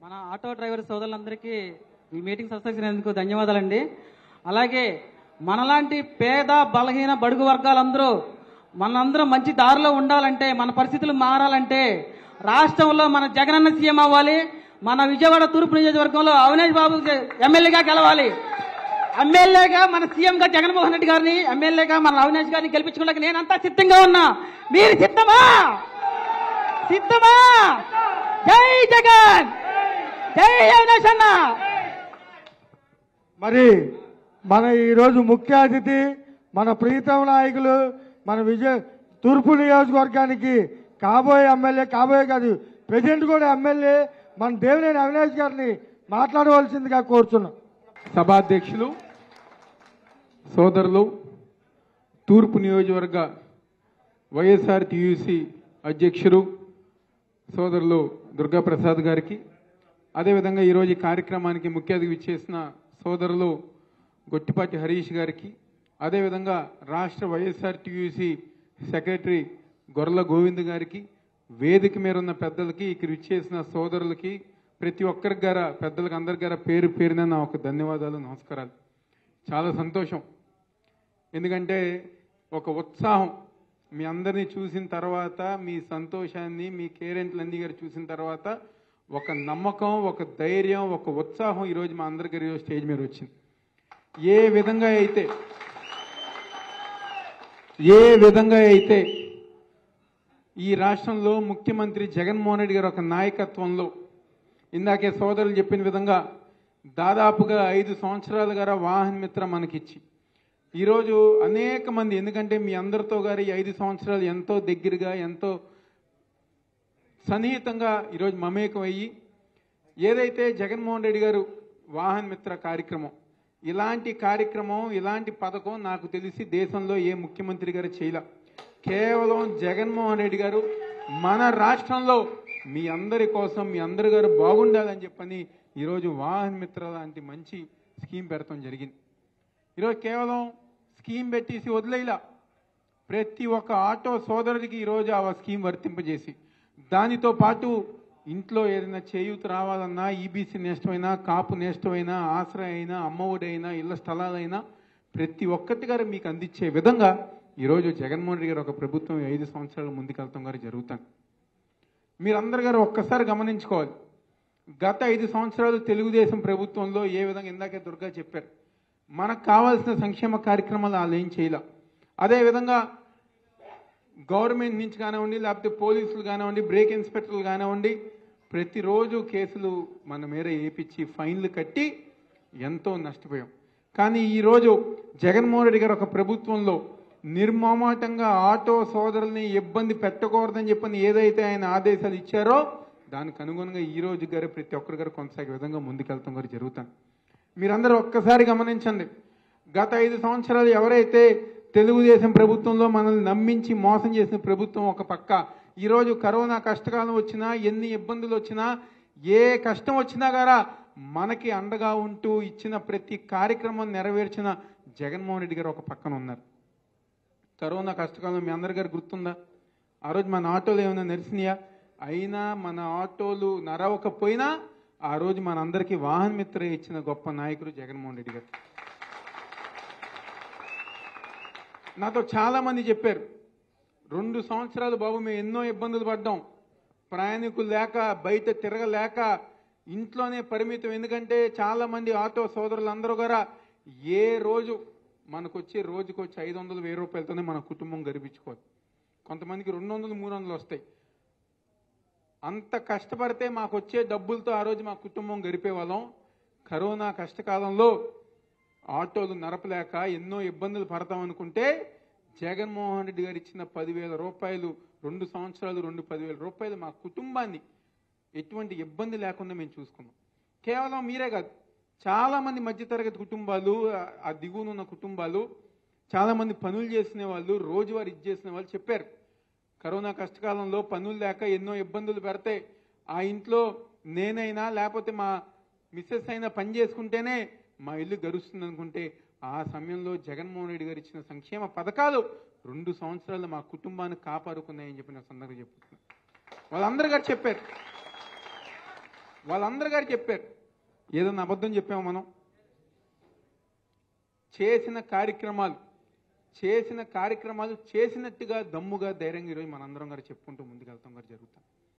మన auto driver సోదరులందరికీ ఈ మీటింగ్ సక్సెసినందుకు ధన్యవాదాలండి. అలాగే మనలాంటి పేద బలహీన బడుగు వర్గాలందరూ మనందరం మంచి దారిలో ఉండాలంటే, మన పరిస్థితులు మారాలంటే రాష్ట్రంలో మన జగనన్న సీఎం అవ్వాలి. మన విజయవాడ తూర్పు నియోజకవర్గంలో అవినాష్ బాబు ఎమ్మెల్యేగా గెలవాలి. ఎమ్మెల్యేగా మన సీఎంగా జగన్మోహన్ రెడ్డి గారిని, ఎమ్మెల్యేగా మన అవినాష్ గారిని గెలిపించుకోవడానికి నేనంతా సిద్ధంగా ఉన్నా. మీరు సిద్ధమా? సిద్ధమా? జై జగన్, జై అవినాష్ అన్న. మరి మన ఈరోజు ముఖ్య అతిథి మన ప్రీతం నాయకులు, మన తూర్పు నియోజకవర్గానికి కాబోయే ఎమ్మెల్యే, కాబోయే కాదు ప్రెసిడెంట్ కూడా ఎమ్మెల్యే మన దేవినేని అవినాష్ గారిని మాట్లాడవలసిందిగా కోరుతున్నాం. సభాధ్యక్షులు, సోదరులు, తూర్పు నియోజకవర్గ వైఎస్ఆర్ టీయూసీ అధ్యక్షులు సోదరులు దుర్గాప్రసాద్ గారికి, అదేవిధంగా ఈరోజు ఈ కార్యక్రమానికి ముఖ్య అతిథి ఇచ్చేసిన సోదరులు గొట్టిపాటి హరీష్ గారికి, అదేవిధంగా రాష్ట్ర వైఎస్ఆర్ టీయూసీ సెక్రటరీ గొర్ల గోవింద్ గారికి, వేదిక మీద ఉన్న పెద్దలకి, ఇక్కడ ఇచ్చేసిన సోదరులకి, ప్రతి ఒక్కరికి గార పెద్దలకు అందరి గార పేరు పేరున నా ఒక ధన్యవాదాలు, నమస్కారాలు. చాలా సంతోషం. ఎందుకంటే ఒక ఉత్సాహం మీ అందరినీ చూసిన తర్వాత, మీ సంతోషాన్ని మీ కేరెంట్లన్నీ గారు చూసిన తర్వాత ఒక నమ్మకం, ఒక ధైర్యం, ఒక ఉత్సాహం ఈరోజు మా అందరికీ ఈరోజు స్టేజ్ మీద వచ్చింది. ఏ విధంగా అయితే ఈ రాష్ట్రంలో ముఖ్యమంత్రి జగన్మోహన్ రెడ్డి గారు ఒక నాయకత్వంలో, ఇందాకే సోదరులు చెప్పిన విధంగా దాదాపుగా 5 సంవత్సరాలుగా వాహన మిత్ర మనకిచ్చి ఈరోజు అనేక మంది, ఎందుకంటే మీ అందరితో గారు ఈ 5 సంవత్సరాలు ఎంతో దగ్గరగా, ఎంతో సన్నిహితంగా ఈరోజు మమేకం అయ్యి, ఏదైతే జగన్మోహన్ రెడ్డి గారు వాహన మిత్ర కార్యక్రమం, ఇలాంటి కార్యక్రమం, ఇలాంటి పథకం నాకు తెలిసి దేశంలో ఏ ముఖ్యమంత్రి గారు చేయలే. కేవలం జగన్మోహన్ రెడ్డి గారు మన రాష్ట్రంలో మీ అందరి కోసం, మీ అందరి గారు బాగుండాలని చెప్పని ఈరోజు వాహన మిత్ర లాంటి మంచి స్కీమ్ పెడతాం జరిగింది. ఈరోజు కేవలం స్కీమ్ పెట్టేసి వదిలేలా, ప్రతి ఒక్క ఆటో సోదరుడికి ఈరోజు ఆ స్కీమ్ వర్తింపజేసి, దానితో పాటు ఇంట్లో ఏదైనా చేయూత రావాలన్నా, ఈబీసీ నేష్టమైనా, కాపు నేష్టమైనా, ఆశ్రయ అయినా, అమ్మఒడైనా, ఇళ్ల స్థలాలైనా ప్రతి ఒక్కటి గారు మీకు అందించే విధంగా ఈరోజు జగన్మోహన్ రెడ్డి గారు ఒక ప్రభుత్వం 5 సంవత్సరాల ముందుకెళ్తాం గారు జరుగుతాను. మీరందరూ గారు ఒక్కసారి గమనించుకోవాలి. గత 5 సంవత్సరాలు తెలుగుదేశం ప్రభుత్వంలో ఏ విధంగా, ఇందాకే దుర్గా చెప్పారు, మనకు కావాల్సిన సంక్షేమ కార్యక్రమాలు వాళ్ళు ఏం చేయాల. అదేవిధంగా గవర్నమెంట్ నుంచి కానివ్వండి, లేకపోతే పోలీసులు కానివ్వండి, బ్రేక్ ఇన్స్పెక్టర్లు కానివ్వండి, ప్రతిరోజు కేసులు మన మీద వేయించి ఫైన్లు కట్టి ఎంతో నష్టపోయాం. కానీ ఈరోజు జగన్మోహన్ రెడ్డి గారు ఒక ప్రభుత్వంలో నిర్మమాటంగా ఆటో సోదరుల్ని ఇబ్బంది పెట్టకూడదని చెప్పని ఏదైతే ఆయన ఆదేశాలు ఇచ్చారో దానికి అనుగుణంగా ఈ రోజు గారు ప్రతి ఒక్కరి గారు కొనసాగే విధంగా ముందుకెళ్తాం గారు జరుగుతాను. మీరందరూ ఒక్కసారి గమనించండి. గత 5 సంవత్సరాలు ఎవరైతే తెలుగుదేశం ప్రభుత్వంలో మనల్ని నమ్మించి మోసం చేసిన ప్రభుత్వం ఒక పక్క, ఈరోజు కరోనా కష్టకాలం వచ్చినా, ఎన్ని ఇబ్బందులు వచ్చినా, ఏ కష్టం వచ్చినా గారా మనకి అండగా ఉంటూ ఇచ్చిన ప్రతి కార్యక్రమం నెరవేర్చిన జగన్మోహన్ రెడ్డి గారు ఒక పక్కన ఉన్నారు. కరోనా కష్టకాలం మీ అందరి గారు గుర్తుందా? ఆ రోజు మన ఆటోలు ఏమైనా నడిచినాయా? అయినా మన ఆటోలు నరవకపోయినా ఆ రోజు మన అందరికీ వాహన మిత్ర ఇచ్చిన గొప్ప నాయకుడు జగన్మోహన్ రెడ్డి గారు. నాతో చాలా మంది చెప్పారు, 2 సంవత్సరాలు బాబు మేము ఎన్నో ఇబ్బందులు పడ్డాం, ప్రయాణికులు లేక, బయట తిరగలేక, ఇంట్లోనే పరిమితం. ఎందుకంటే చాలా మంది ఆటో సోదరులందరూ కూడా ఏ రోజు మనకొచ్చే రోజుకొచ్చి 500, 1000 రూపాయలతోనే మన కుటుంబం గడిపించుకోవాలి. కొంతమందికి 200, 300 వస్తాయి. అంత కష్టపడితే మాకు వచ్చే డబ్బులతో ఆ రోజు మా కుటుంబం గడిపేవాళ్ళం. కరోనా కష్టకాలంలో ఆటోలు నడపలేక ఎన్నో ఇబ్బందులు పడతామనుకుంటే జగన్మోహన్ రెడ్డి గారు ఇచ్చిన 10,000 రూపాయలు, 2 సంవత్సరాలు 10,000 రూపాయలు మా కుటుంబాన్ని ఎటువంటి ఇబ్బంది లేకుండా మేము చూసుకున్నాం. కేవలం మీరే కాదు, చాలా మంది మధ్యతరగతి కుటుంబాలు, ఆ దిగువనున్న కుటుంబాలు, చాలా మంది పనులు చేసిన వాళ్ళు, రోజువారీ చేసిన వాళ్ళు చెప్పారు, కరోనా కష్టకాలంలో పనులు లేక ఎన్నో ఇబ్బందులు పెడితే ఆ ఇంట్లో నేనైనా లేకపోతే మా మిస్సెస్ అయినా పని చేసుకుంటేనే మా ఇల్లు గడుస్తుంది అనుకుంటే, ఆ సమయంలో జగన్మోహన్ రెడ్డి గారు ఇచ్చిన సంక్షేమ పథకాలు 2 సంవత్సరాలు మా కుటుంబాన్ని కాపాడుకున్నాయని చెప్పిన సందర్భంగా చెప్తున్నాను. వాళ్ళందరూ గారు చెప్పారు. వాళ్ళందరూ గారు చెప్పారు. ఏదన్నా అబద్ధం చెప్పాము మనం? చేసిన కార్యక్రమాలు చేసినట్టుగా దమ్ముగా ధైర్యంగా ఈరోజు మనందరం గారు చెప్పుకుంటూ ముందుకెళ్తాం గారు జరుగుతాం.